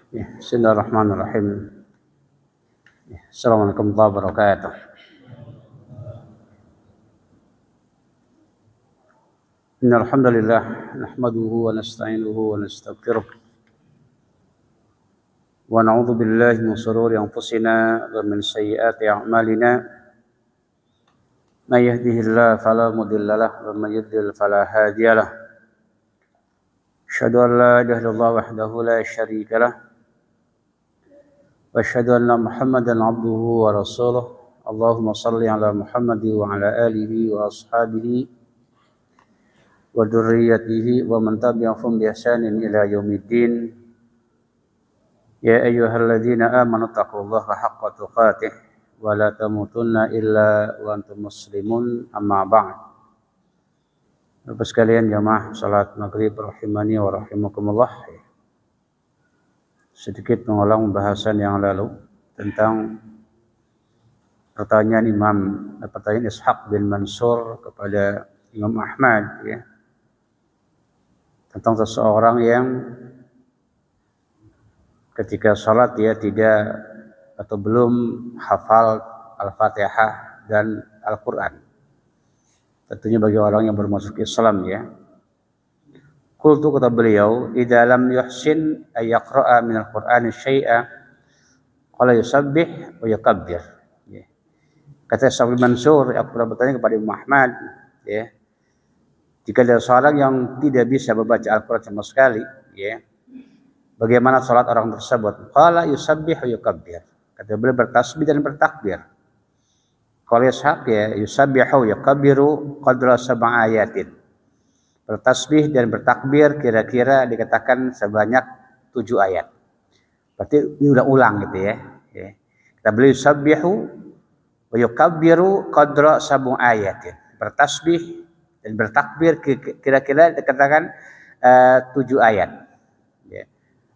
Bismillahirrahmanirrahim. Assalamualaikum warahmatullahi wabarakatuh. Innal hamdalillah nahmaduhu wa nasta'inuhu wa nastaghfiruh wa na'udzu billahi min shururi anfusina wa min sayyiati a'malina. May yahdihillahu fala mudilla lahu wa may yudlil fala hadiya lahu. Asyhadu an la ilaha illallah wahdahu la syarika lahu wa asyhadu anna Muhammadan abduhu wa rasuluh. Allahumma shalli ala Muhammad wa ala alihi wa ashabihi wa dzurriyyatihi wa man tabi'ahum bi ihsanin ila yaumiddin. Ya ayyuhalladzina amanu taqullaha haqqa tuqatih wa la tamutunna illa wa antum muslimun, amma ba'd. Bapak sekalian jamaah salat maghrib rahimani wa rahimakumullah. Sedikit mengulang pembahasan yang lalu tentang pertanyaan Ishaq bin Mansur kepada Imam Ahmad, ya, tentang seseorang yang ketika sholat dia tidak atau belum hafal Al-Fatihah dan Al-Quran. Tentunya bagi orang yang bermasuk Islam, ya. Qultu, kata beliau, idza lam yuhsin ay yaqra'a min al-Qur'ani syai'a qala yusabbih wa yukabbir. Ya. Kata Ishaq bin Mansur, aku pernah bertanya kepada Imam Ahmad, ya, jika ada seorang yang tidak bisa membaca Al-Quran sama sekali, ya, bagaimana salat orang tersebut? Qala yusabbih wa yukabbir. Kata beliau bertasbih dan bertakbir. Qala Ishaq, ya, yusabbihu wa yukabbiru qadra sab'a ayatin. Bertasbih dan bertakbir kira-kira dikatakan sebanyak 7 ayat. Berarti diulang-ulang gitu, ya. Ya. Kita beli yusabbihu wa yukabbiru qadra sab'a ayatin. Bertasbih dan bertakbir kira-kira dikatakan 7 ayat. Ya.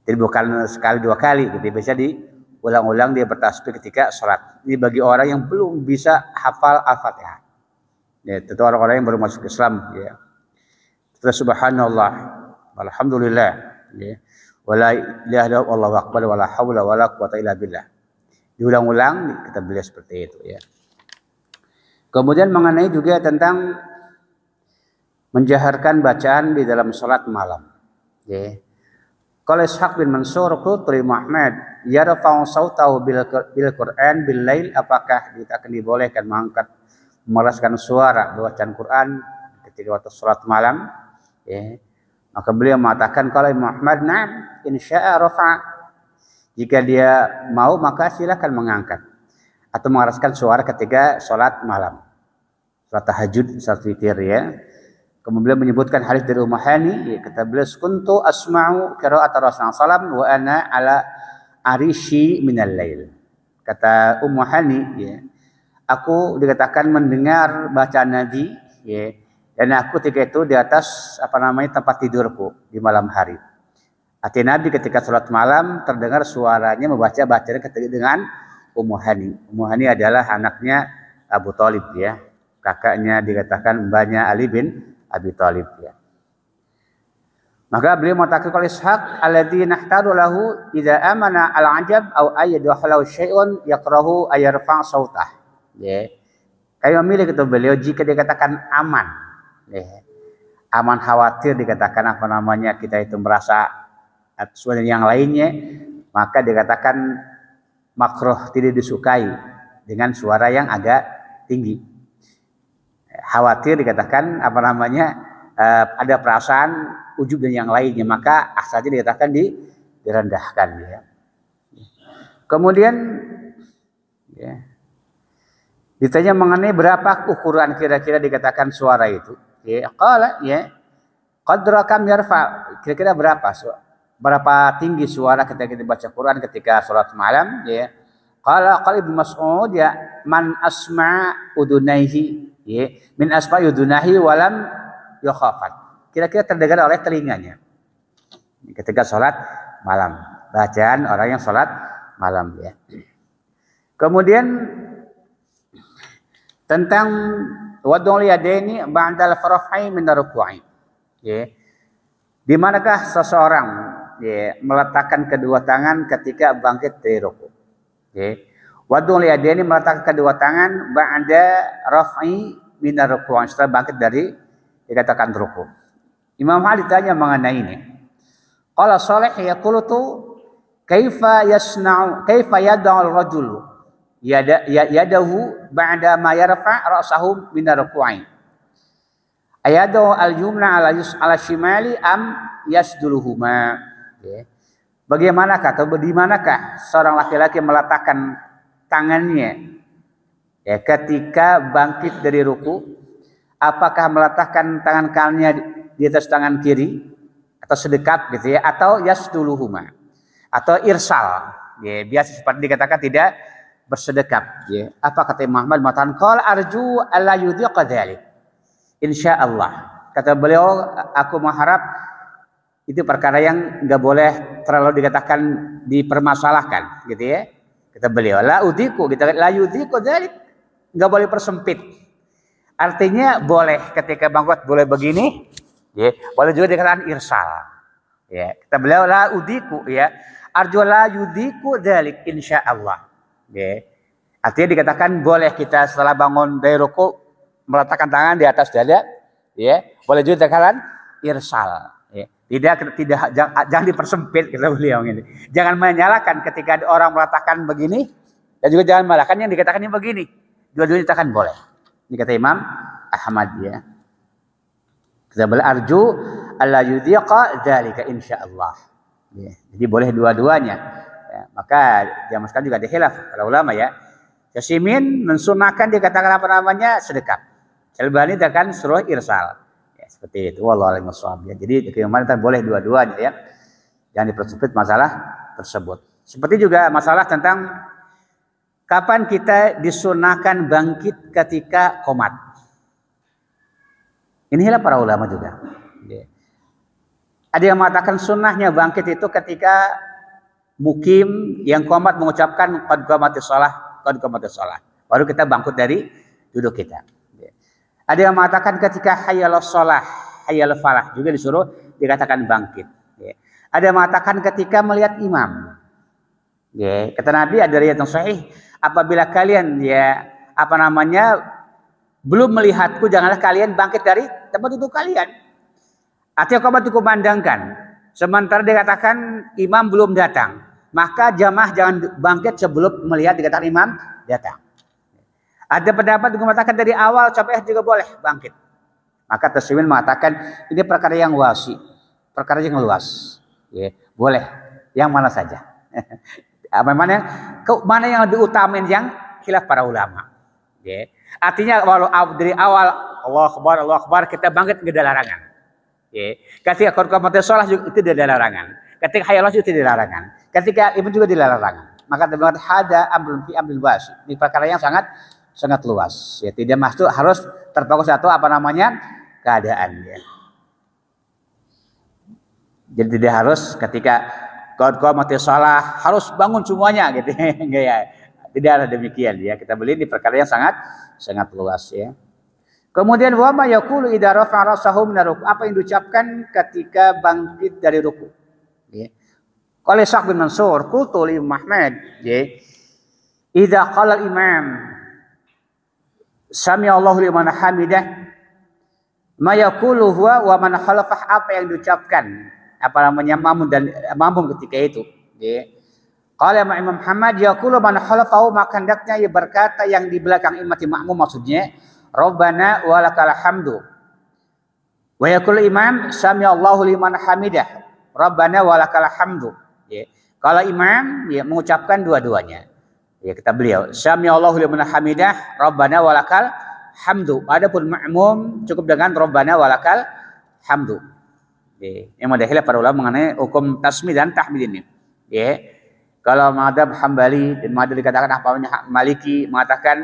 Jadi bukan sekali 2 kali gitu. Bisa diulang-ulang dia bertasbih ketika sholat. Ini bagi orang yang belum bisa hafal Al-Fatihah. Ya, tentu orang-orang yang baru masuk Islam, ya. Subhanallah, alhamdulillah, ya. Wala ilaha illallah, wallahu akbar, wala haula wala quwata illa billah. Diulang-ulang kita beli seperti itu, ya. Kemudian mengenai juga tentang menjaharkan bacaan di dalam salat malam, ya. Qala Ishaq bin Mansur qultu Muhammad yarfa'u sautahu bil Qur'an bil lail, apakah kita akan dibolehkan mengangkat memeraskan suara bacaan Quran ketika waktu salat malam? Ya. Maka beliau mengatakan kalau Muhammad, na'am insya'a rafa', jika dia mau maka silakan mengangkat atau mengeraskan suara ketika sholat malam, sholat tahajud, sholat witir, ya. Kemudian menyebutkan hadis dari Ummu Hani, ya, kata beliau kuntu asma'u qira'at Rasulullah sallam wa ana ala arishi minal lail. Kata Ummu Hani, ya, aku dikatakan mendengar bacaan Nabi, ya, dan aku ketika itu di atas tempat tidurku di malam hari. Artinya Nabi ketika sholat malam terdengar suaranya membaca bacaan ketika dengan Ummu Hani. Ummu Hani adalah anaknya Abu Thalib, ya. Kakaknya dikatakan mbahnya Ali bin Abi Thalib, ya. Maka beliau mengatakan kalau Ishaq alladzi nahtaru lahu idza amana al-ajab aw ayyadahu syai'un yakrahu ayarfa sautah. Ya. Kayak memilih kata beliau jika dikatakan aman, ya. Aman khawatir dikatakan kita itu merasa sesuatu yang lainnya, maka dikatakan makruh, tidak disukai dengan suara yang agak tinggi. Khawatir dikatakan ada perasaan ujub dan yang lainnya, maka asalnya dikatakan direndahkan, ya. Kemudian, ya, ditanya mengenai berapa ukuran kira-kira dikatakan suara itu, ya. Qala, ya, qadra kam yarfa, kira-kira berapa tinggi suara ketika kita baca Quran ketika sholat malam, ya. Qala Ibnu Mas'ud, ya, man asma udunaihi, ya, min asma udunaihi walam yukhafat, kira-kira terdengar oleh telinganya ketika sholat malam, bacaan orang yang sholat malam, ya. Kemudian tentang wad'ul yadaini ba'dal farafai min ruku'i, ya. Di manakah seseorang ya, meletakkan kedua tangan ketika bangkit dari ruku. Ya. Wadul yadaini meletakkan kedua tangan ba'da raf'i minar ruku', setelah bangkit dari dikatakan ruku. Imam Ali ditanya mengenai ini. Qala Shalih yaqulu tu kaifa yad'u al-rajul yadahu ba'da ma yarfa' ra'sahu minar ruku'i. Ayadu al-yumna ala shimali am yasduluhuma. Ya. Bagaimanakah atau di manakah seorang laki-laki meletakkan tangannya ya ketika bangkit dari ruku? Apakah meletakkan tangan kanannya di atas tangan kiri atau sedekat gitu ya, atau yasduluhuma atau irsal ya, biasa seperti dikatakan tidak bersedekat ya. Apa kata Imam Ahmad mengatakan qala arju alla yudhiqa dzalik. Insyaallah, kata beliau, aku mengharap itu perkara yang nggak boleh terlalu dikatakan dipermasalahkan, gitu ya. Kata beliau, la udiku, kita la yudiku, jadi nggak boleh persempit. Artinya boleh ketika bangkit boleh begini, ya. Boleh juga dikatakan irsal, ya. Kata beliau, la udiku, ya. Arju la yudiku dzalik insyaallah, ya. Artinya dikatakan boleh kita setelah bangun dari ruku meletakkan tangan di atas dada, ya. Boleh juga dikatakan irsal, ya. Jangan dipersempit, kata beliau ini. Jangan menyalahkan ketika orang meletakkan begini, dan juga jangan menyalahkan yang dikatakan ini begini. Dua-duanya dikatakan boleh. Ini kata Imam Ahmad, ya. Kita beli arju alla yudhiqa dzalika insyaallah. Ya. Jadi boleh dua-duanya. Ya. Maka zaman sekarang juga ada khilaf para ulama, ya. Yasimin mensunahkan dikatakan apa namanya sedekap. Albani akan suruh irsal. Ya, seperti itu. Wallahu a'lam bishawab. Ya, jadi kemana boleh dua-duanya, ya. Jangan dipersempit masalah tersebut. Seperti juga masalah tentang kapan kita disunahkan bangkit ketika qomat. Inilah para ulama juga. Ya. Ada yang mengatakan sunnahnya bangkit itu ketika mukim yang qomat mengucapkan qad qamatis shalah, qad qamatis shalah. Baru kita bangkit dari duduk kita. Ada yang mengatakan ketika hayyalus shalah, hayyal falah juga disuruh dikatakan bangkit. Ya. Ada yang mengatakan ketika melihat imam. Ya. Kata Nabi ada riwayat yang sahih, apabila kalian belum melihatku, janganlah kalian bangkit dari tempat duduk kalian. Artinya qomat dikumandangkan. Sementara dikatakan imam belum datang, maka jamaah jangan bangkit sebelum melihat dikatakan imam datang. Ada pendapat yang mengatakan dari awal sampai akhir juga boleh bangkit. Maka Tasawwuf mengatakan ini perkara yang wasi, perkara yang luas. Ya, boleh yang mana saja. Mana yang lebih utamain yang khilaf para ulama. Ya. Artinya walau dari awal Allah Akbar kita bangkit tidak ada larangan. Ya. Ketika qamatis shalah juga itu tidak ada larangan. Ketika hayyal juga tidak ada larangan. Ketika ibu juga tidak ada larangan. Maka terdapat hada amrun fi amril wasi. Ini perkara yang sangat luas, ya, tidak masuk harus terpaku satu keadaan, ya. Jadi tidak harus ketika qamatis shalah harus bangun semuanya gitu. Enggak, ya. Tidak ada demikian, ya. Kita beli ini perkara yang sangat luas, ya. Kemudian wa ma yaqulu idza rafa'a ra'sahu min ruku', apa yang diucapkan ketika bangkit dari ruku', ya. Qala Ishaq bin Mansur qultu li Muhammad, ya. Idza qala al-imam Sami Allahu liman hamidah ma yaqulu huwa wa man khalafah, apa yang diucapkan makmum ketika itu, ya. Qala Imam Muhammad yaqulu man khalafahu, maka hendaknya ia berkata yang di belakang imam makmum, maksudnya Rabbana walakal hamdu. Wa yaqulu imam Sami Allahu liman hamidah Rabbana walakal hamdu, ya. Kalau imam ya mengucapkan dua-duanya. Ya, kata beliau, Sami Allahu liman hamidah Rabbana walakal hamdu. Adapun makmum cukup dengan Rabbana walakal hamdu. Ya, yang mendahilai para ulama mengenai hukum tasmi dan tahmid ini. Ya, kalau mazhab Hambali dan mazhab dikatakan Maliki mengatakan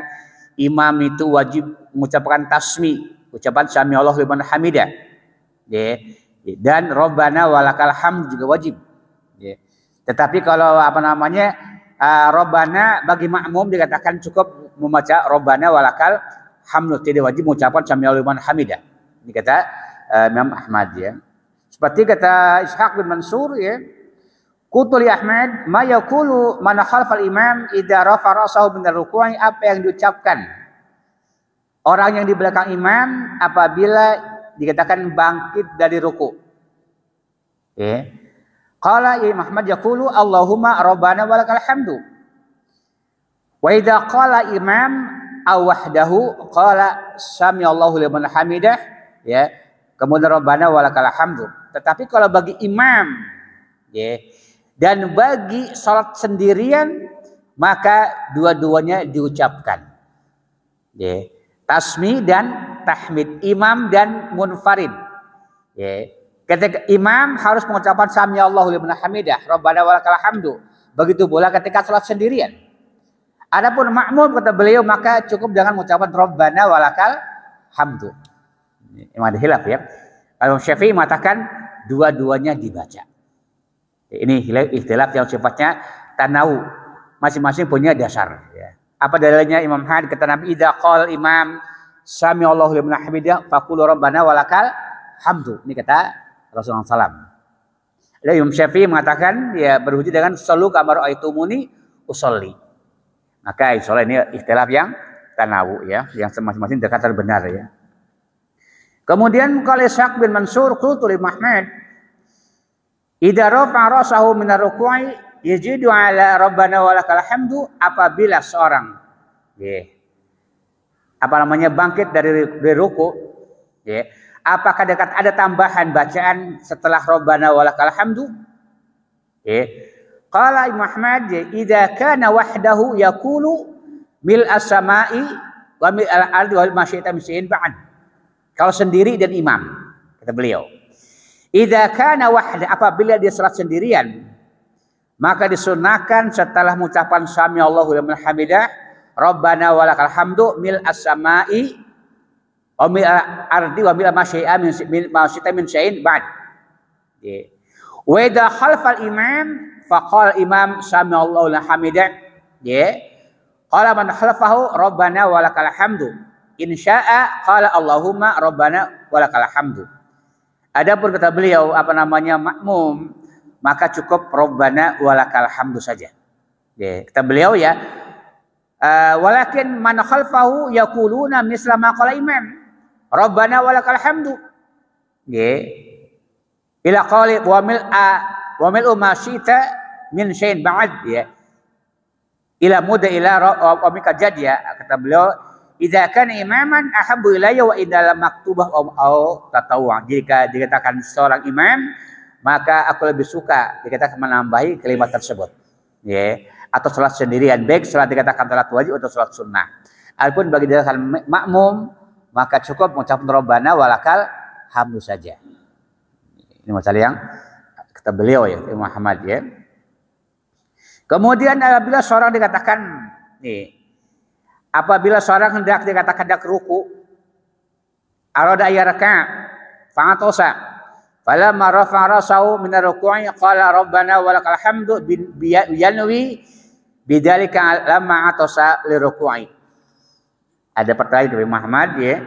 imam itu wajib mengucapkan tasmi, ucapan Sami Allahu liman hamidah. Ya, dan Rabbana walakal hamd juga wajib. Ya. Tetapi kalau Rabbana bagi makmum dikatakan cukup membaca Rabbana walakal hamd, tidak wajib mengucapkan Sami Allahu liman hamidah. Ini kata Imam Ahmad, ya. Seperti kata Ishaq bin Mansur, ya. Qultu li Ahmad, ma yaqulu man khalfal imam idza rafa ra'sahu min ar-ruku'i, apa yang diucapkan orang yang di belakang imam apabila dikatakan bangkit dari ruku. Ya. Qala Imam Ahmad yaqulu Allahumma rabbana walakal hamdu. Wa idza qala imam aw wahdahu qala sami Allahu liman hamidah, ya. Kemudian rabbana walakal hamdu. Tetapi kalau bagi imam, ya, dan bagi salat sendirian, maka dua-duanya diucapkan. Ya. Tasmi dan tahmid, imam dan munfarid. Ya. Ketika imam harus mengucapkan sami Allahu liman hamidah, rabbana walakal hamdu. Begitu pula ketika salat sendirian. Adapun makmum, kata beliau, maka cukup dengan mengucapkan rabbana walakal hamdu. Ini ada hilaf, ya. Imam Syafi'i mengatakan dua-duanya dibaca. Ini ikhtilaf yang sifatnya tanawu, masing-masing punya dasar, ya. Apa dalilnya? Imam Ahmad kata Nabi, idza qala imam sami Allahu liman hamidah faqulu rabbana walakal hamdu. Ini kata Rasulullah SAW. Dan Imam Syafi'i mengatakan, ya, berhujjah dengan sallu kama ra'aitumuni usolli. Maka insyaallah ini ikhtilaf yang tanawu, ya, yang masing-masing dekat benar, ya. Kemudian qala Ishaq bin Mansur qultu li Ahmad idza rafa'a ra'sahu min ar-ruku'i yajidu 'ala rabbana walakal hamdu, apabila seorang, ya, bangkit dari ruku, ya, apakah dekat ada tambahan bacaan setelah rabbana walakal hamdu? Ya. Qala Imam Ahmad, idza kana wahdahu yaqulu mil as-sama'i wa mil al-ardi wa ma syi'ta min syai'in ba'd. Kalau sendiri dan imam, kata beliau. Idza kana wahda, apabila dia salat sendirian, maka disunahkan setelah mengucapkan sami Allahu liman hamidah, rabbana walakal hamdu mil as-sama'i wa mil al-ardi wa mil ma syi'ta min syai'in ba'd. Wa idza khalfal imam faqala imam sami Allahu liman hamidah, ya. Qala man khalfahu rabbana walakal hamdu. In syaa qala Allahumma rabbana walakal hamdu. Adapun kata beliau makmum, maka cukup rabbana walakal hamdu saja. Ya, kata beliau, ya, walakin man khalfahu yaquluna misla ma qala imam rabbana walakal hamdu. Ya. Ila qali wa mil ma syi'ta min syai'in ba'd, ya. Ila muda ila wa mikajad, ya, kata beliau, idza kana imaman ahabbu ilayya wa idza lam maktubah au tatawwu. Jika dikatakan seorang imam, maka aku lebih suka dikatakan menambahi kalimat tersebut, ya, atau salat sendirian, baik salat dikatakan salat wajib atau salat sunnah. Adapun bagi dikatakan makmum, maka cukup mengucapkan rabbana walakal hamdu saja. Ini masalah yang kata beliau, ya, Imam Ahmad, ya. Kemudian apabila seorang dikatakan, nih, apabila seorang dikatakan ruku, arada ayyarka fa'atosa falamma rafa'a ra'sahu min ar-ruku'i qala rabbana walakal hamdu yanwi bidzalika lamma atosa liruku'i. Ada pertanyaan dari Muhammad, ya.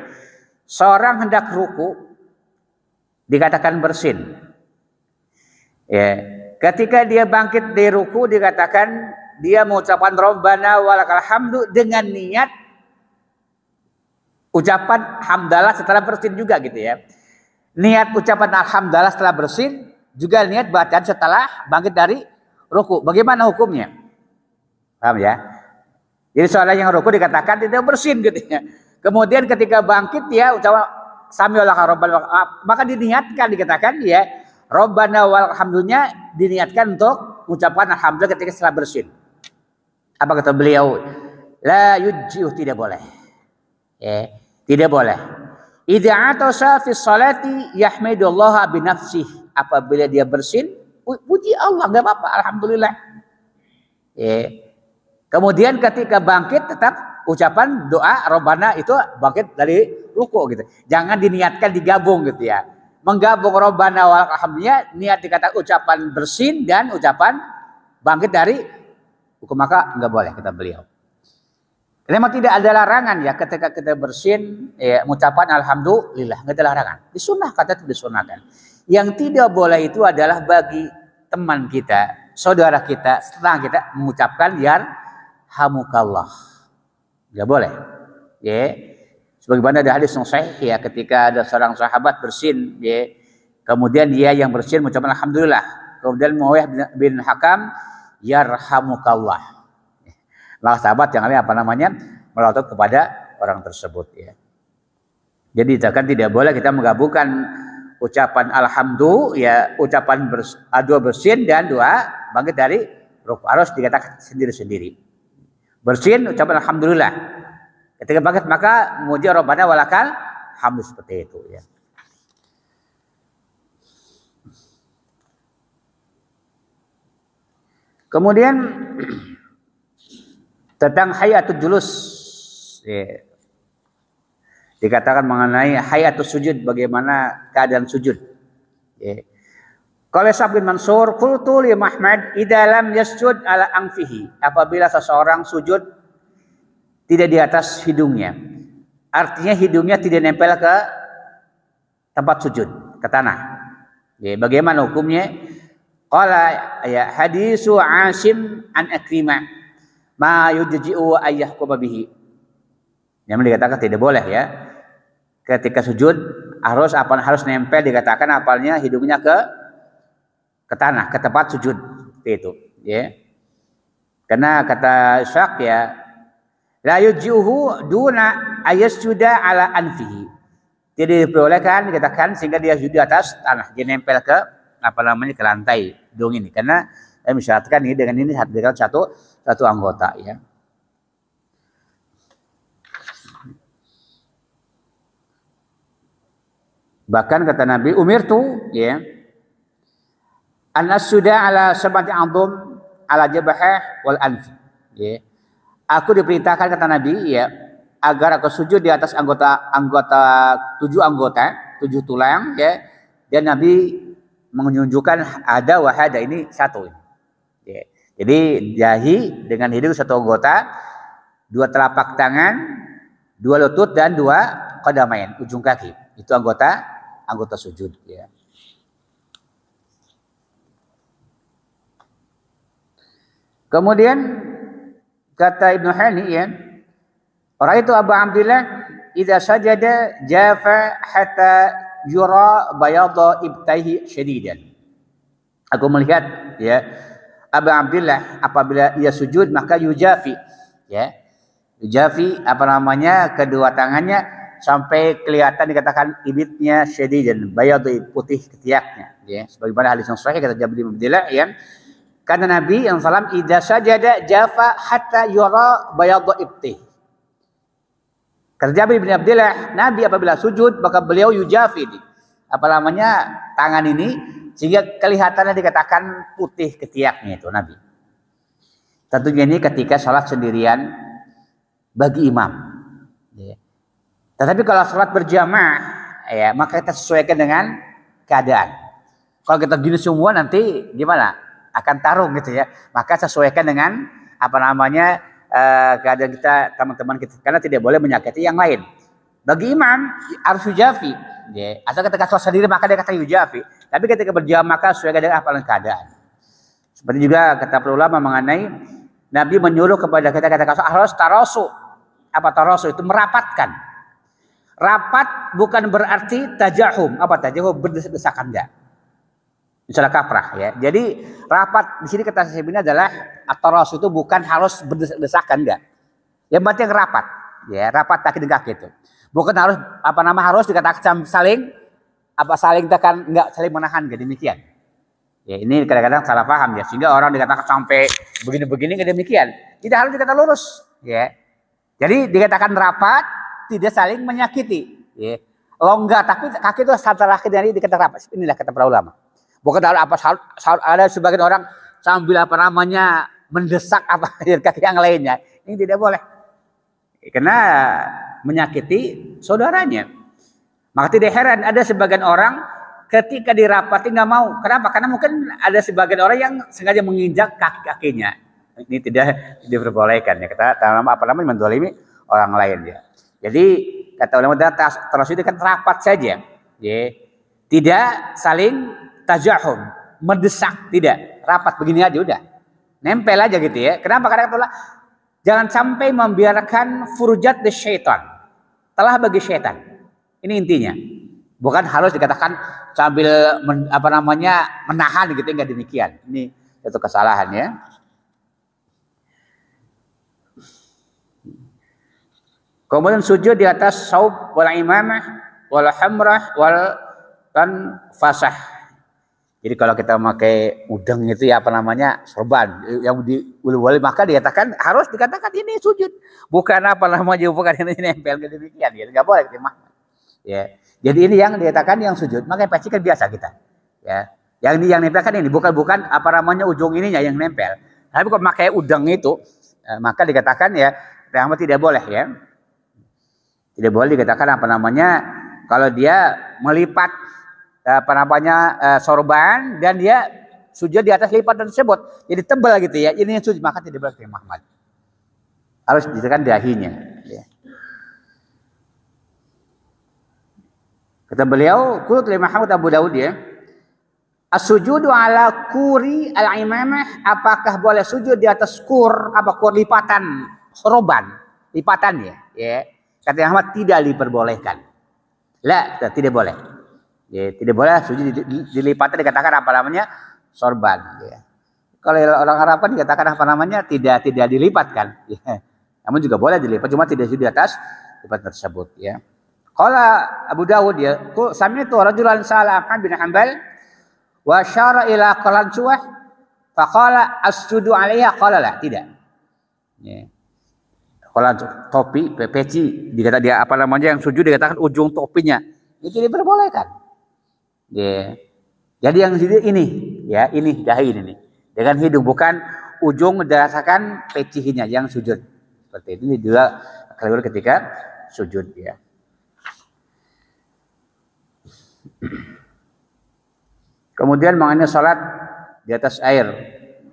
Seorang hendak ruku dikatakan bersin, ya. Ketika dia bangkit dari ruku dikatakan dia mengucapkan rabbana walakal hamdu dengan niat ucapan hamdalah setelah bersin juga, gitu, ya. Niat ucapan alhamdulillah setelah bersin juga niat bacaan setelah bangkit dari ruku. Bagaimana hukumnya? Paham, ya? Jadi seorang yang ruku dikatakan tidak bersin, gitu, ya. Kemudian ketika bangkit dia ucapan sami walakal rabbana, maka diniatkan dikatakan, ya, rabbana walakal hamdunya diniatkan untuk ucapan alhamdulillah ketika setelah bersin. Apa kata beliau? La yujji'u, tidak boleh. Ya, tidak boleh. Idza atasa fi sholati yahmidullah bi nafsihi. Apabila dia bersin, puji Allah, enggak apa-apa, alhamdulillah. Ya. Kemudian ketika bangkit tetap ucapan doa rabbana itu bangkit dari ruku, gitu. Jangan diniatkan digabung, gitu, ya. Menggabung rabbana walakal hamdunya, niat dikata ucapan bersin dan ucapan bangkit dari hukum, maka enggak boleh, kata beliau. Memang tidak ada larangan, ya, ketika kita bersin, ya, mengucapkan alhamdulillah, enggak ada larangan. Disunahkan, itu disunahkan. Yang tidak boleh itu adalah bagi teman kita saudara kita, setelah kita mengucapkan yarhamukallah. Enggak boleh. Ya. Sebagaimana ada hadis yang sahih ya, ketika ada seorang sahabat bersin, ya, kemudian dia yang bersin mengucapkan alhamdulillah. Kemudian Muawiyah bin Hakam yarhamukallah. Maka sahabat yang lain melotot kepada orang tersebut ya. Jadi tidak boleh kita menggabungkan ucapan alhamdulillah ya, ucapan dua bersin dan dua bangkit dari rukuk, harus dikatakan sendiri-sendiri. Bersin ucapan alhamdulillah. Ketika bangkit maka muji Rabbana walakal hamdu, seperti itu ya. Kemudian tentang hayatul julus ya. Dikatakan mengenai hayatul sujud, bagaimana keadaan sujud ya. Qala Syekh bin Mansur, qultu li Muhammad idza lam yasjud ala anfihi, apabila seseorang sujud tidak di atas hidungnya, artinya hidungnya tidak nempel ke tempat sujud, ke tanah ya, bagaimana hukumnya? Qala ya hadisu Asim an Akrimah ma yudji'u ayyahkuba bihi. Yang dikatakan tidak boleh ya. Ketika sujud harus nempel, dikatakan apalnya hidungnya ke tanah, ke tempat sujud, itu ya. Karena kata Syak ya, la yudji'uhu duna ayasjuda ala anfihi. Tidak diperbolehkan dikatakan sehingga dia sujud di atas tanah, dia nempel ke ke lantai hidung ini, karena mensyaratkan ini dengan ini satu anggota ya. Bahkan kata Nabi, umirtu ya an asjuda ala sab'ati adhum ala jabhah wal anf ya. Aku diperintahkan kata Nabi ya, agar aku sujud di atas tujuh tulang ya. Dan Nabi menunjukkan ada wahada, ini satu ya. Jadi dahi dengan hidung satu anggota, dua telapak tangan, dua lutut dan dua qadamain, ujung kaki. Itu anggota sujud ya. Kemudian kata Ibnu Hani ya, orang itu Abu Abdillah idza sajada jafa hatta yura bayadha ibtaihi syadidan. Aku melihat ya, Abu Abdillah apabila ia sujud maka yujafi ya. Yujafi kedua tangannya sampai kelihatan, dikatakan ibitnya syadidan, bayadhi putih ketiaknya ya. Sebagaimana hadis yang sahih kata Jabir bin Abdillah ya, karena Nabi yang salam idza sajada jafa hatta yura bayadha ibtih. Kata Jabir bin Abdillah, Nabi apabila sujud maka beliau yujafi tangan ini sehingga kelihatannya, dikatakan putih ketiaknya itu Nabi. Tentunya ini ketika salat sendirian bagi imam ya. Tetapi kalau sholat berjamaah ya, maka kita sesuaikan dengan keadaan. Kalau kita gini semua nanti gimana? Akan tarung gitu ya. Maka sesuaikan dengan keadaan kita, teman-teman kita, karena tidak boleh menyakiti yang lain. Bagi imam harus yujafi ya. Atau ketika sholat sendiri maka dia kata yujafi. Tapi ketika berjamaah maka sesuaikan dengan keadaan. Seperti juga kata para ulama mengenai Nabi menyuruh kepada kita harus tarasu. Apa tarasu? Itu merapatkan. Rapat bukan berarti tajahum. Apa tajahum? Berdesak-desakan enggak. Misalnya kaprah ya. Jadi rapat di sini kata Syekh ini adalah at-taras itu bukan harus berdesak-desakan enggak. Yang penting rapat ya, rapat kaki dengan kaki itu. Bukan harus harus dikatakan saling tekan, enggak saling menahan, enggak demikian. Ya, ini kadang-kadang salah paham ya, sehingga orang dikatakan sampai begini-begini enggak demikian. Tidak harus dikatakan lurus ya. Jadi dikatakan rapat, tidak saling menyakiti ya. Longgar, tapi kaki itu antara kaki dari dikatakan rapat. Inilah kata para ulama. Bukan ada sebagian orang sambil mendesak kaki yang lainnya. Ini tidak boleh. Karena menyakiti saudaranya. Maka tidak heran ada sebagian orang ketika dirapati nggak mau. Kenapa? Karena mungkin ada sebagian orang yang sengaja menginjak kaki-kakinya. Ini tidak diperbolehkan ya. Kita mendolimi orang lain ya. Jadi kata ulama terus itu kan rapat saja, ya. Tidak saling tajahum, mendesak, tidak. Rapat begini aja udah. Nempel aja gitu ya. Kenapa? Karena kata jangan sampai membiarkan furujat di syaitan. Telah bagi syaitan. Ini intinya. Bukan harus dikatakan sambil menahan gitu, enggak demikian. Ini itu kesalahan ya. Kemudian sujud di atas saub wal imamah wal hamrah wal dan fasah. Jadi kalau kita memakai udang itu ya sorban yang diuli maka dikatakan harus dikatakan ini sujud. Bukan bukan ini nempel demikian ya. Enggak boleh terima. Ya. Jadi ini yang dikatakan yang sujud, maka pasti kan biasa kita. Ya. Yang nempel kan ini bukan ujung ininya yang nempel. Tapi kalau memakai udang itu maka dikatakan ya tidak boleh ya. Tidak boleh dikatakan kalau dia melipat sorban dan dia sujud di atas lipatan tersebut. Jadi tebal gitu ya. Ini yang sujud maka tidak boleh Muhammad. Harus ditekan dahinya. Ya. Kata beliau, kulut Muhammad Abu Dawud ya. As-sujudu ala kuri al-imamah, apakah boleh sujud di atas kur lipatan sorban, lipatannya ya. Kata Ahmad tidak diperbolehkan. Tidak boleh. Ya, tidak boleh sujud dilipatkan dikatakan sorban. Ya. Kalau orang Arab kan dikatakan tidak dilipatkan. Ya. Namun juga boleh dilipat, cuma tidak sujud di atas lipat tersebut. Ya. Qala Abu Dawud ya, sami'tu rajulan sa'ala Ahmad bin Hanbal wa syara ila qalansuwah faqala asjudu 'alaiha qala la, tidak. Ya. Kalau topi, peci, dikata dia yang sujud dikatakan ujung topinya itu diperbolehkan. Ya. Jadi yang sujud ini, ya ini dahi ini dengan hidung, bukan ujung dirasakan pecinya yang sujud. Seperti ini juga keliru ketika sujud ya. Kemudian mengenai salat di atas air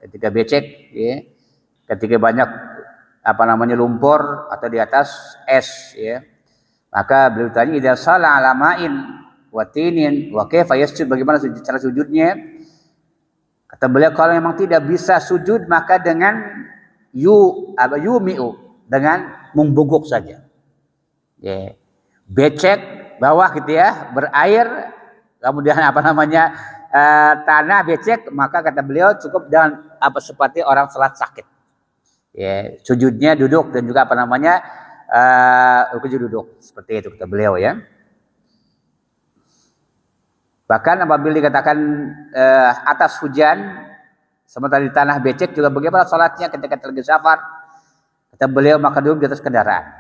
ketika becek, ya, ketika banyak lumpur atau di atas es ya. Maka beliau tanya idza shala ala ma'in wa tinin wa kaifa yasjud, bagaimana cara sujudnya? Kata beliau kalau memang tidak bisa sujud maka dengan yumi'u, dengan membungkuk saja. Ya. Becek bawah gitu ya, berair kemudian tanah becek, maka kata beliau cukup dengan seperti orang salat sakit. Ya, sujudnya duduk dan juga duduk seperti itu kata beliau ya. Bahkan apabila dikatakan atas hujan sementara di tanah becek juga bagaimana salatnya ketika terjadi safar, kata beliau maka duduk di atas kendaraan.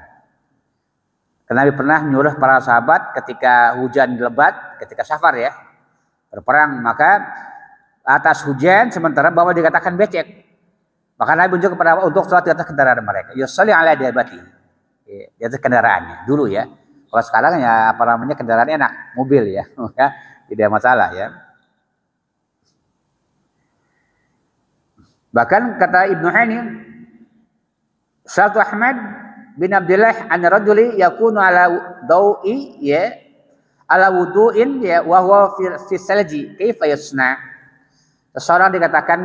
Karena Nabi pernah menyuruh para sahabat ketika hujan lebat, ketika safar ya, berperang, maka atas hujan sementara bawah dikatakan becek. Maka Nabi menunjuk kepada untuk sholat di atas kendaraan mereka. Yusalli ala diabati, di atas kendaraannya dulu ya. Kalau sekarang ya kendaraannya enak, mobil ya, tidak masalah ya. Bahkan kata Ibnu Hani, Sa'ad Ahmad bin Abdullah an rajuli yakunu ala dawi ya, ala wudu'in ya, wa huwa fi salji, kaifa yasna. Seseorang dikatakan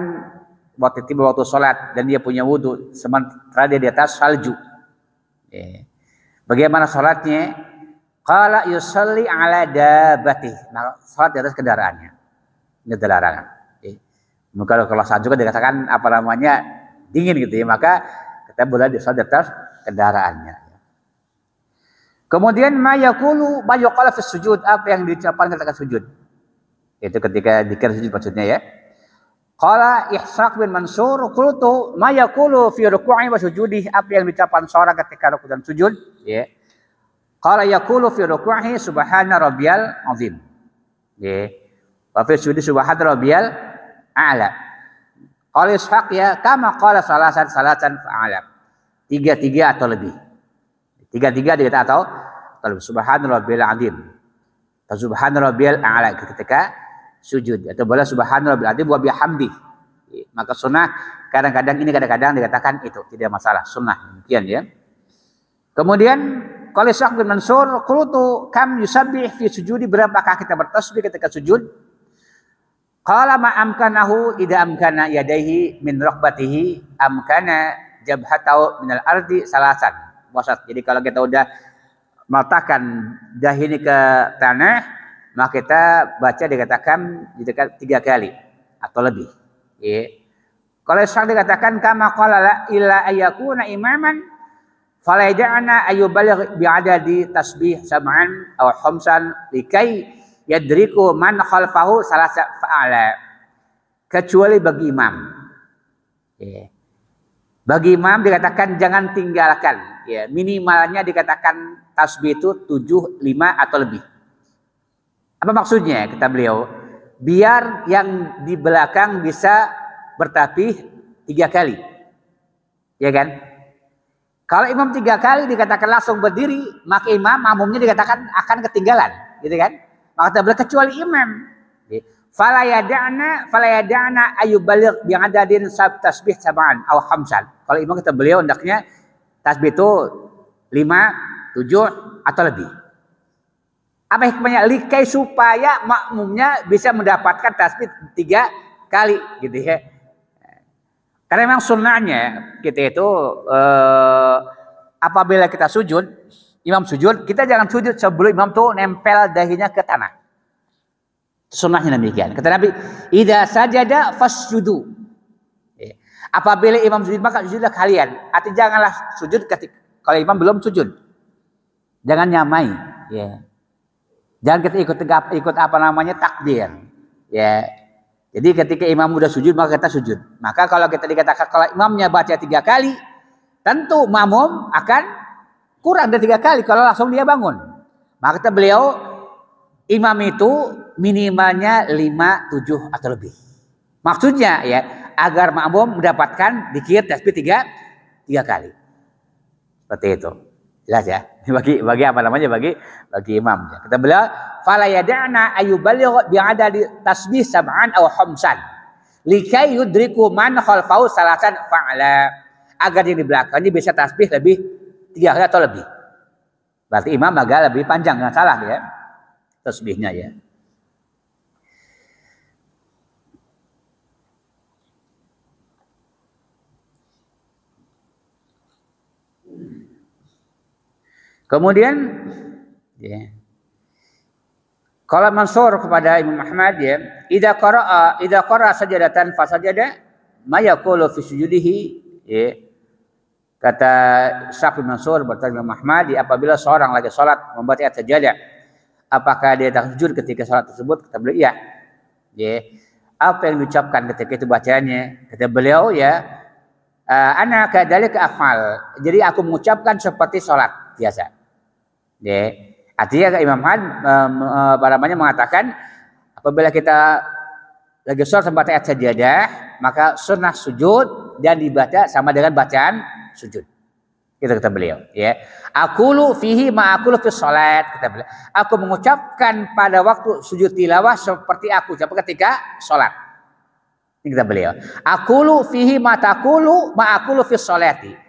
waktu sholat dan dia punya wudhu sementara dia di atas salju. Ya. Bagaimana sholatnya? Qala yusalli ala dabati. Nah, sholat di atas kendaraannya. Ini adalah larangan. Ya. Kalau salju kan dikatakan dingin gitu ya, maka kita boleh sholat di atas kendaraannya. Kemudian ma yuqala fi sujud, apa yang diucapkan ketika sujud? Itu ketika dzikir sujud maksudnya ya. Qala Ihsaq bin Mansur qultu ma yaqulu fi ruku'i wa sujudi, apa yang diucapkan seorang ketika rukuk dan sujud ya. Qala yaqulu fi ruku'i subhana rabbiyal azim ya. Wa fi sujudi subhana rabbiyal a'la. Qala Ishaq ya kama qala salasan fa'ala. 3 atau lebih. 3 dikata atau lebih. Subhana rabbiyal azim. Subhana rabbiyal a'la ketika sujud, atau boleh subhana rabbil azim wa bihamdi. Maka sunnah kadang-kadang dikatakan itu tidak masalah, sunnah demikian ya. Kemudian qala Ishaq bin Mansur qultu kam yusabbih fi sujudi, berapakah kita bertasbih ketika sujud? Qala ma amkanahu idza amkana yadaihi min raqbatihi amkana jabhatahu minal ardi salasan. Wasat. Jadi kalau kita udah meletakkan dahi ini ke tanah, maka kita baca dikatakan dekat 3 kali atau lebih. Ya. Kalau sang dikatakan kama qala la illa ayyakuna imaman fala yad'ana ayyubaligh bi'adadi tasbih sab'an aw khamsan likai yadriku man khalfahu salasa fa'ala. Kecuali bagi imam. Ya. Bagi imam dikatakan jangan tinggalkan. Ya, minimalnya dikatakan tasbih itu 7, 5 atau lebih. Apa maksudnya kata beliau? Biar yang di belakang bisa bertasbih 3 kali. Ya kan? Kalau imam 3 kali dikatakan langsung berdiri, maka imam makmumnya dikatakan akan ketinggalan, gitu kan? Maka beliau kecuali imam. Fala yada'na ayyubaligh bi'adadin tasbih sab'an aw khamsan. Kalau imam kata beliau hendaknya tasbih itu 5, 7 atau lebih. Apa hikmahnya? Likai supaya makmumnya bisa mendapatkan tasbih 3 kali gitu ya. Karena memang sunnahnya kita itu apabila kita sujud, imam sujud, kita jangan sujud sebelum imam tuh nempel dahinya ke tanah. Sunnahnya demikian. Kata Nabi, idza sajada fasjudu. Apabila imam sujud maka sujudlah kalian. Artinya janganlah sujud ketika kalau imam belum sujud. Jangan nyamai, ya. Jangan kita ikut apa namanya takbir, ya. Jadi ketika imam sudah sujud maka kita sujud. Maka kalau kita dikatakan kalau imamnya baca 3 kali, tentu makmum akan kurang dari 3 kali kalau langsung dia bangun. Maka kata beliau, imam itu minimalnya 5, 7 atau lebih. Maksudnya ya agar makmum mendapatkan dikir tasbih 3 kali. Seperti itu. Jelas ya. Bagi apa namanya bagi imam. Kata beliau, fala yad'ana ayyubaligh bi'adadi tasbih sab'an aw khamsan likai yudriku man khalfahu salasan fa'ala. Agar yang di belakangnya bisa tasbih lebih 3 kali atau lebih. Berarti imam agak lebih panjang, enggak salah ya. Tasbihnya ya. Kemudian ya. Kalau Mansur kepada Imam Ahmad ya, idza qara'a sajadatan fasajada ma yaqulu fi sujudihi ya. Kata Syafi'i Mansur bertanya Imam Ahmad, apabila seorang lagi salat membaca ayat sajadah, apakah dia tak sujud ketika salat tersebut? Kata beliau iya. Ya. Apa yang diucapkan ketika itu bacaannya? Kata beliau ya, ana kadzalika afal. Jadi aku mengucapkan seperti salat biasa. Ya. Artinya Imam Ahmad mengatakan apabila kita lagi sholat tempat ayat sajadah, maka sunnah sujud dan dibaca sama dengan bacaan sujud. Itu kata beliau. Ya. Aqulu fihi ma aqulu fi sholat. Kata beliau. Aku mengucapkan pada waktu sujud tilawah seperti aku ucapkan ketika sholat. Ini kata beliau. Aqulu fihi ma taqulu ma aqulu fi sholati.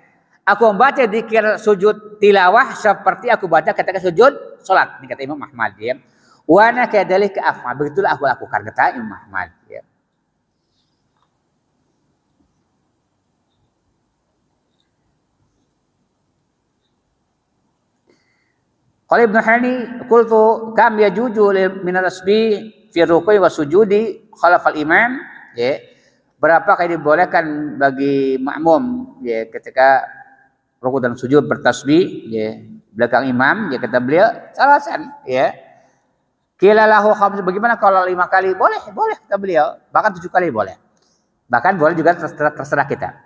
Aku membaca dzikir sujud tilawah seperti aku baca ketika sujud salat. Ini kata Imam Ahmad ya. Wa ana kadzalika af'al. Begitulah aku lakukan kata Imam Ahmad ya. Qala Ibnu Hani qultu kam yajuju min al-tasbih fi ruku'i wa sujudi khalafal imam ya. Berapakah dibolehkan bagi makmum ya ketika rukuk dan sujud bertasbih ya belakang imam ya kata beliau salasan ya qila lahu khams. Bagaimana kalau 5 kali? Boleh kata beliau, bahkan 7 kali boleh, bahkan boleh juga terserah kita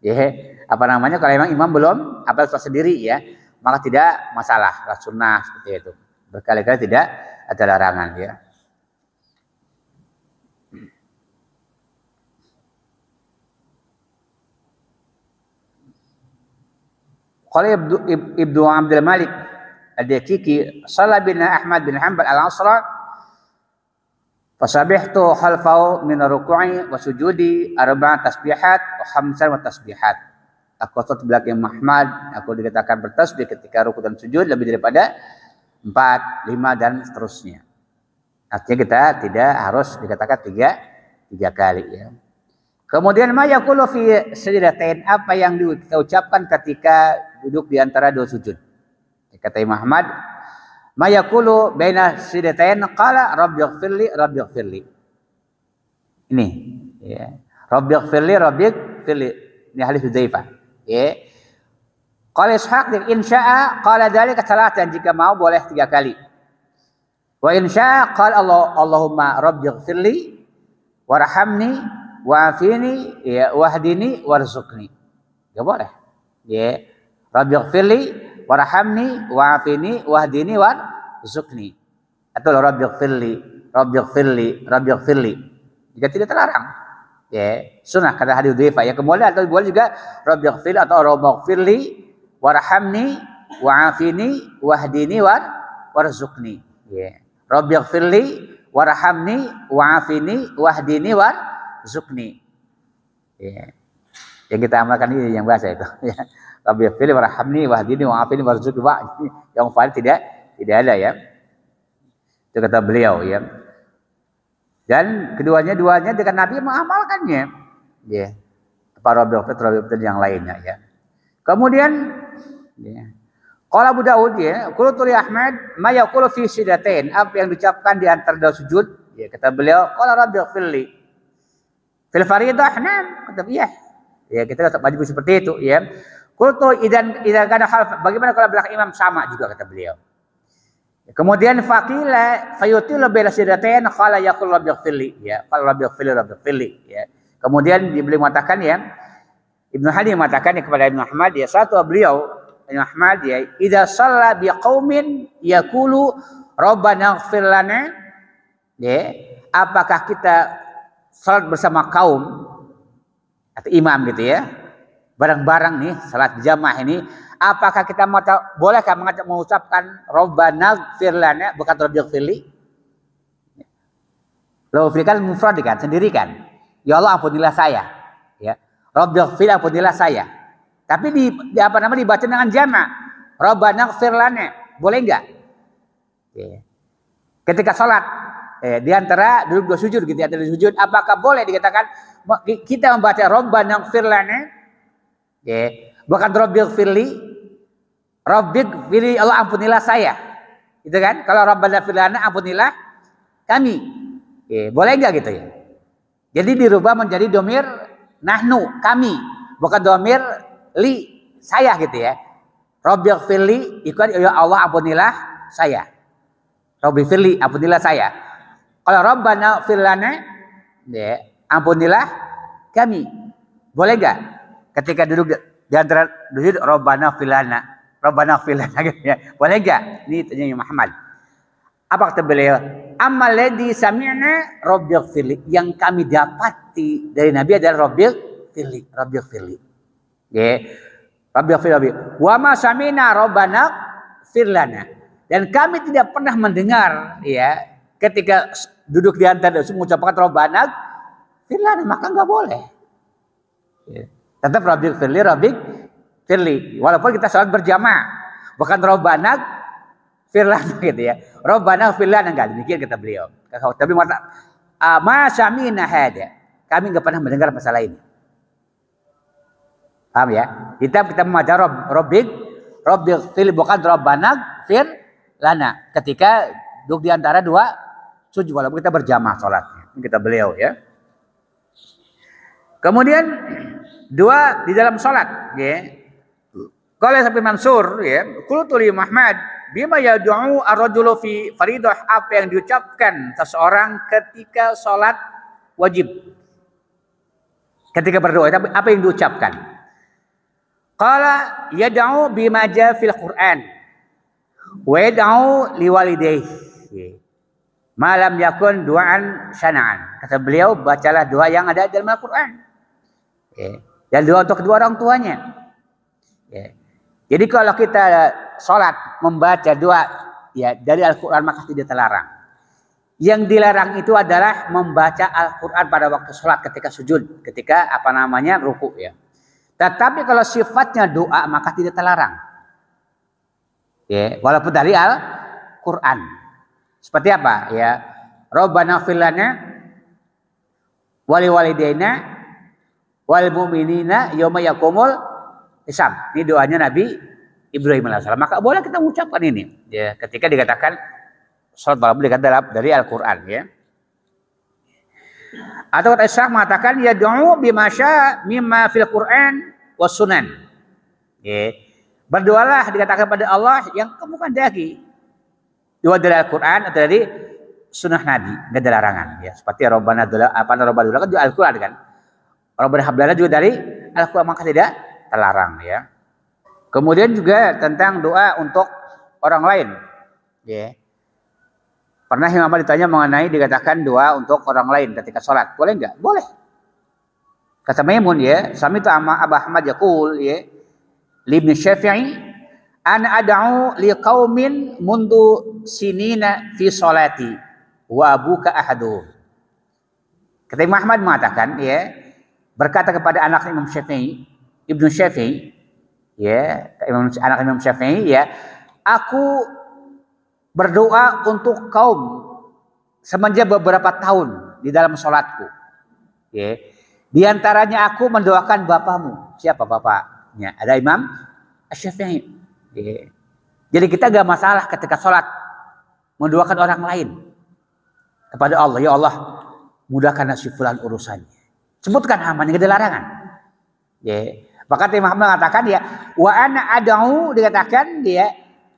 ya. Apa namanya kalau memang imam belum apal sendiri ya maka tidak masalah, sunnah seperti itu, berkali-kali tidak ada larangan ya. Qala Ibnu Abdul Malik Ad-Daqiqi shalla bina Ahmad bin Hanbal al-Asra fasabihtu khalfahu min ruku'i wa sujudi 4 tasbihat wa 5 tasbihat. Aku salat belakang Ahmad, aku dikatakan bertasbih ketika rukuk dan sujud lebih daripada 4, 5 dan seterusnya. Artinya kita tidak harus dikatakan tiga kali ya. Kemudian ma yaqulu fi sajdatain, apa yang kita ucapkan ketika duduk di antara dua sujud. Kata Imam Ahmad, ma yaqulu baina sajdatain qala rabbighfirli rabbighfirli. Ini ya. Rabbighfirli rabbighfirli. Ini hadis Hudzaifah. Ya. Qala Ishaq in syaa qala dzalika salatan, jika mau boleh 3 kali. Wa in syaa qala Allahumma rabbighfirli warhamni wa'afini ya wahdini warzuqni. Ya boleh. Ya. Rabbighfirli warhamni wa'afini wahdini warzuqni. Atau rabbighfirli rabbighfirli rabbighfirli. Jika tidak terlarang. Ya, sunnah kata hadis Hudzaifah. Ya kemudian atau boleh juga rabbighfirli atau rabbighfirli warhamni wa'afini wahdini warzuqni. Ya. Rabbighfirli warhamni wa'afini wahdini warzuqni. Ya. Yang kita amalkan ini yang bahasa itu ya. Rabbighfirli warhamni wahdini wa'afini warzuqni. Yang fa'il tidak ada ya. Itu kata beliau ya. Dan duanya dengan Nabi mengamalkannya. Ya. Para Rabbighfirli yang lainnya ya. Kemudian ya. Qala Abu Daud ya, qultu li Ahmad ma yaqulu fi sidatain, apa yang diucapkan di antara dua sujud? Ya kata beliau, qala rabbighfirli. Fil fariidah nam, kata iya. Ya kita tetap wajib seperti itu ya. Qultu idan kana khalf, bagaimana kalau belakang imam sama juga kata beliau. Kemudian faqila fayutilu bil sidatain qala yaqul rabbighfirli ya, qala rabbighfirli ya. Kemudian beliau mengatakan ya, Ibnu Hadi mengatakan kepada Ibnu Ahmad ya, satu beliau Ibnu Ahmad ya, idza shalla biqaumin yaqulu rabbana ighfir lana ya, apakah kita salat bersama kaum atau imam gitu ya, bareng-bareng nih salat jamaah ini, apakah kita bolehkah mengucapkan rabbana ighfir lana bukan rabbighfirli? Lalu kan mufrad kan, sendiri kan, ya Allah ampunilah saya ya, rabbighfir ampunilah saya. Tapi dibaca dengan jamak. Rabbana ighfir lana. Boleh enggak? Ya. Ketika salat di antara duduk dua sujud gitu ya, antara sujud, apakah boleh dikatakan kita membaca Rabbana ighfir lana? Ya. Bukan rabbighfirli. Rabbighfirli, Allah ampunilah saya. Gitu kan? Kalau Rabbana ighfir lana, ampunilah kami. Ya. Boleh enggak gitu ya? Jadi dirubah menjadi domir nahnu, kami. Bukan domir li, saya gitu ya. Rabbighfirli ikut ya Allah ampunilah saya. Rabbighfirli ampunilah saya. Kalau Rabbana ighfir lana ya, ampunilah kami. Boleh enggak? Ketika duduk di antara sujud Rabbana ighfir lana. Rabbana ighfir lana gitu ya. Boleh enggak? Ini tanya Muhammad. Apa kata beliau? Ammal ladzi sami'na rabbighfirli, yang kami dapati dari Nabi adalah rabbighfirli. Ya, rabbighfirli. Wa ma sami'na rabbana ighfir lana. Dan kami tidak pernah mendengar ya ketika duduk di antara mengucapkan rabbana ighfir lana, maka enggak boleh. Ya. Tetap rabbighfirli. Walaupun kita salat berjamaah, bukan rabbana ighfir lana gitu ya. Rabbana ighfir lana enggak demikian kata beliau. Tapi ma sami'na hada. Kami enggak pernah mendengar masalah ini. Paham ya? Kita membaca rabbighfir bukan rabbana ighfir lana ketika duduk di antara dua sujud walaupun kita berjamaah salatnya. Ini kata beliau ya. Kemudian dua di dalam salat ya. Qala Sabi Mansur ya, qultu li Muhammad bima yad'u ar-rajulu fi fariidah, apa yang diucapkan seseorang ketika salat wajib. Ketika berdoa apa yang diucapkan? Qala yad'u bima jaa fil Qur'an wa yad'u liwalidayhi ma lam yakun du'an syana'an. Kata beliau, bacalah doa yang ada dalam Al-Qur'an. Ya. Dan doa untuk kedua orang tuanya. Ya. Jadi kalau kita salat membaca doa ya dari Al-Qur'an maka tidak terlarang. Yang dilarang itu adalah membaca Al-Qur'an pada waktu salat ketika sujud, ketika ruku ya. Tetapi kalau sifatnya doa maka tidak terlarang. Ya, walaupun dari Al-Qur'an. Seperti apa? Ya. Rabbana fir lana wali walidaina wal mu'minina yauma yaqumul hisab. Ini doanya Nabi Ibrahim alaihissalam. Maka boleh kita mengucapkan ini ya ketika dikatakan salat malam dari Al-Qur'an ya. Atau kata Ishaq mengatakan yad'u bima syaa mimma fil Qur'an was sunan. Ya. Berdoalah dikatakan pada Allah yang kamu kehendaki. Doa dari Al-Qur'an atau dari sunnah Nabi, enggak ada larangan ya. Seperti Rabbana Rabbana kan juga Al-Qur'an kan. Rabbana hablana juga dari Al-Qur'an, maka tidak terlarang ya. Kemudian juga tentang doa untuk orang lain ya. Pernah Imam Ahmad ditanya mengenai dikatakan doa untuk orang lain ketika sholat. Boleh enggak? Boleh. Kata Maimun ya, sami itu Abu Ahmad yaqul ya, li Ibnu Syafi'i ana ad'u li qaumin mundu sinina fi sholati wa abuka ahaduhum. Kata Imam Ahmad mengatakan ya, berkata kepada anak Imam Syafi'i, Ibnu Syafi'i ya, anak Imam Syafi'i ya, aku berdoa untuk kaum semenjak beberapa tahun di dalam sholatku. Ya. Di antaranya aku mendoakan bapamu. Siapa bapaknya? Ada Imam Asy-Syafi'i. Ya. Jadi kita gak masalah ketika sholat mendoakan orang lain kepada Allah. Ya Allah, mudahkan si fulan urusannya. Sebutkan namanya, gak ada larangan. Ya. Maka Imam Ahmad mengatakan ya, wa ana ad'u dikatakan dia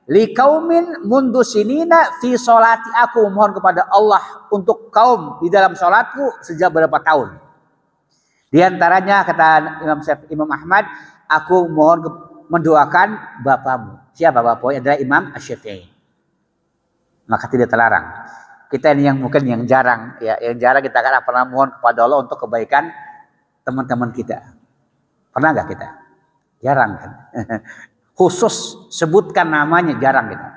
li qaumin mundu sinina fi sholati, aku mohon kepada Allah untuk kaum di dalam sholatku sejak beberapa tahun. Di antaranya kata Imam Ahmad, aku mohon mendoakan bapamu. Siapa bapaknya? Adalah Imam Asy-Syafi'i. Maka tidak terlarang. Kita ini yang mungkin yang jarang ya, yang jarang kita kan pernah mohon kepada Allah untuk kebaikan teman-teman kita. Pernah nggak kita? Jarang kan? Khusus sebutkan namanya jarang kita.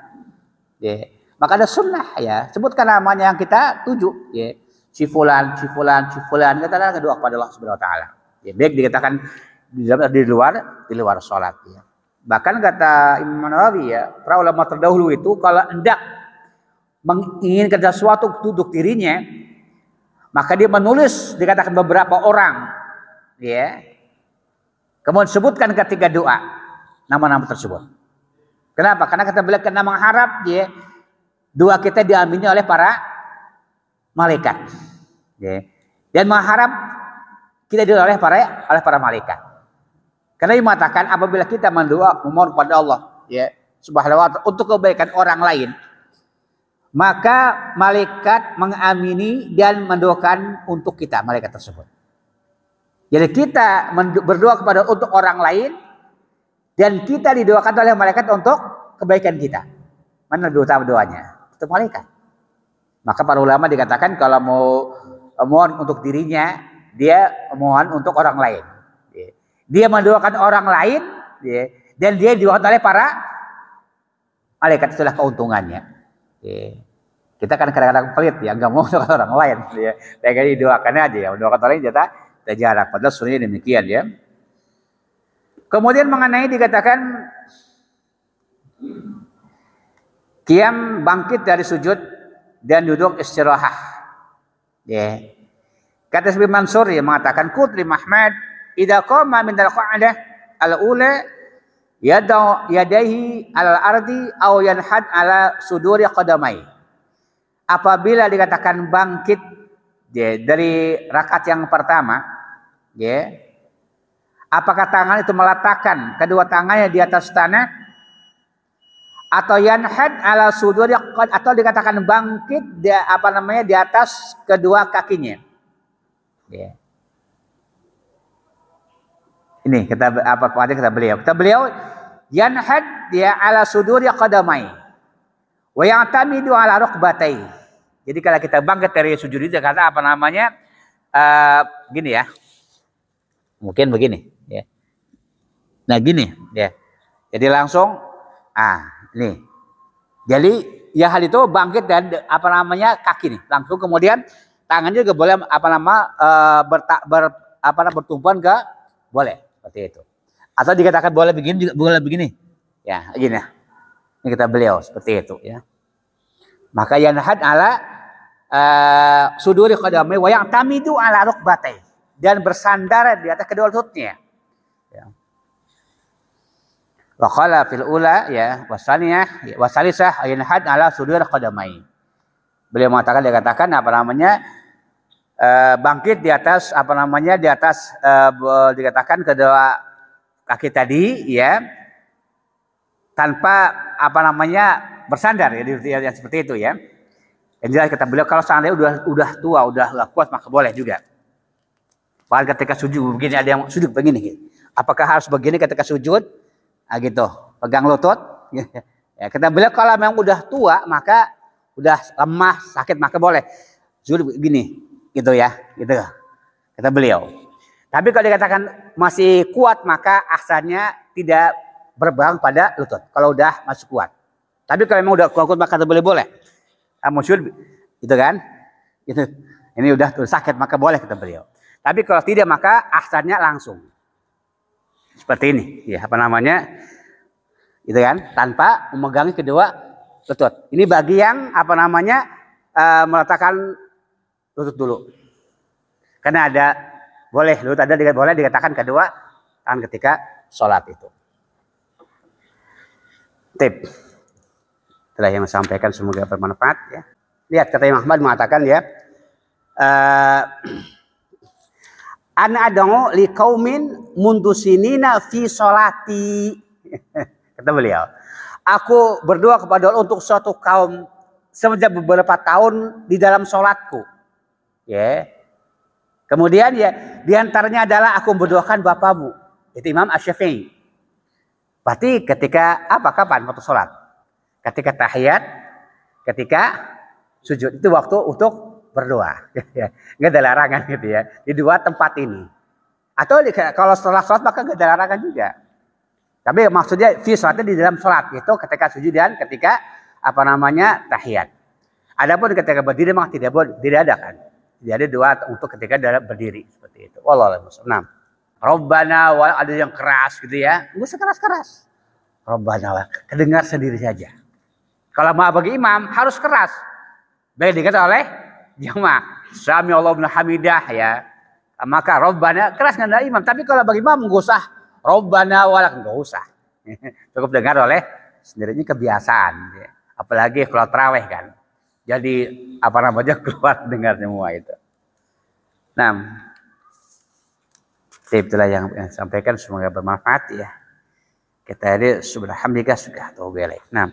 Ya. Maka ada sunnah ya, sebutkan namanya yang kita tuju. Ya. Si fulan, si fulan, si fulan. Kita doa kepada Allah Subhanahu Wa Taala. Ya, baik dikatakan di luar sholat. Ya. Bahkan kata Imam Nawawi ya, para ulama terdahulu itu kalau hendak menginginkan sesuatu untuk dirinya, maka dia menulis dikatakan beberapa orang. Ya. Kemudian sebutkan ketika doa nama-nama tersebut. Kenapa? Karena kita belajar nama mengharap ya, doa kita diamini oleh para malaikat. Ya. Dan mengharap kita didoa oleh para malaikat. Karena dia mengatakan apabila kita mendoa memohon kepada Allah ya Subhanahu wa ta'ala untuk kebaikan orang lain, maka malaikat mengamini dan mendoakan untuk kita malaikat tersebut. Jadi kita berdoa kepada untuk orang lain dan kita didoakan oleh malaikat untuk kebaikan kita. Mana lebih utama doanya? Itu malaikat. Maka para ulama dikatakan kalau mau mohon untuk dirinya, dia mohon untuk orang lain. Dia mendoakan orang lain dan dia didoakan oleh para malaikat, itulah keuntungannya. Kita kan kadang-kadang pelit ya, nggak mau mendoakan orang lain. Pengen didoakan aja ya, mendoakan orang lain kita jarak. Padahal sunnahnya demikian ya. Kemudian mengenai dikatakan qiyam, bangkit dari sujud dan duduk istirahat. Ya. Kata Ibnu Mansur ya mengatakan Qutri Mahmad idza qama min al-qa'dah al-ula yadaihi al-ardi aw yanhad ala suduri qadamai. Apabila dikatakan bangkit ya, dari rakaat yang pertama ya, apakah tangan itu meletakkan kedua tangannya di atas tanah atau yanhad ala suduri, atau dikatakan bangkit di atas kedua kakinya. Ya. Ini kata beliau yanhad dia ala suduri qadamai wa ya'tamidu ala rukbatai. Jadi kalau kita bangkit dari sujud itu kata gini ya. Mungkin begini ya. Nah gini ya. Jadi langsung nih. Jadi ya hal itu bangkit dan kaki nih. Langsung kemudian tangannya juga boleh bertumpuan ke boleh seperti itu. Atau dikatakan boleh begini juga boleh begini. Ya, gini ya. Ini kata beliau seperti itu ya. Maka yanhad ala suduri qadamai wa ya'tamidu ala rukbatai, dan bersandar di atas kedua lututnya. Ya. Wa qala fil ula ya wasaniyah wasalisah yanhad ala suduri qadamai. Beliau mengatakan, dia katakan apa namanya, bangkit di atas apa namanya, di atas dikatakan kedua kaki tadi ya, tanpa apa namanya bersandar ya, seperti itu ya. Yang jelas kata beliau, kalau seandainya udah tua, udah kuat, maka boleh juga. Bahkan ketika sujud begini, ada yang sujud begini gitu. Apakah harus begini ketika sujud? Nah, gitu, pegang lutut. Ya, kata beliau kalau memang udah tua, maka udah lemah, sakit, maka boleh sujud begini, gitu ya, gitu. Kata beliau. Tapi kalau dikatakan masih kuat, maka asalnya tidak berpegang pada lutut. Kalau udah masih kuat. Tapi kalau memang udah kuat, maka boleh. Sujud, gitu kan? Gitu. Ini udah sakit, maka boleh, kata beliau. Tapi kalau tidak, maka asalnya langsung. Seperti ini, ya apa namanya, gitu kan? Tanpa memegangi kedua lutut. Ini bagi yang apa namanya meletakkan lutut dulu. Karena ada boleh lutut, ada boleh dikatakan kedua tangan ketika sholat itu. Tip. Itulah yang saya sampaikan, semoga bermanfaat ya. Lihat kata Imam Ahmad mengatakan ya, ana ad'u li qaumin mundusinina fi sholati. Kata beliau, aku berdoa kepada Allah untuk suatu kaum sejak beberapa tahun di dalam sholatku. Ya. Kemudian ya diantaranya adalah aku mendoakan bapamu, itu Imam Asy-Syafi'i. Berarti ketika apa, kapan waktu sholat? Ketika tahiyat, ketika sujud, itu waktu untuk berdoa. Nggak ada larangan gitu ya. Di dua tempat ini. Atau kalau setelah sholat maka nggak ada larangan juga. Tapi maksudnya fi sholatnya di dalam sholat itu ketika sujud dan ketika apa namanya tahiyat. Adapun ketika berdiri memang tidak ada kan. Tidak ada doa untuk ketika dalam berdiri seperti itu. Wallahu a'lam. Rabbana wa, ada yang keras gitu ya. Enggak usah keras-keras. Rabbana wa, kedengar sendiri saja. Kalau mau bagi imam harus keras. Baik dikata oleh jamaah. Sami Allahu liman hamidah ya. Maka Rabbana keras dengan imam. Tapi kalau bagi imam enggak usah Rabbana wa lak, enggak usah. Cukup dengar oleh sendirinya, kebiasaan ya. Apalagi kalau tarawih kan. Jadi apa namanya keluar dengar semua itu. Nah, itulah yang sampaikan, semoga bermanfaat ya. Kita ini subhanallah sudah tahu belek. Nah.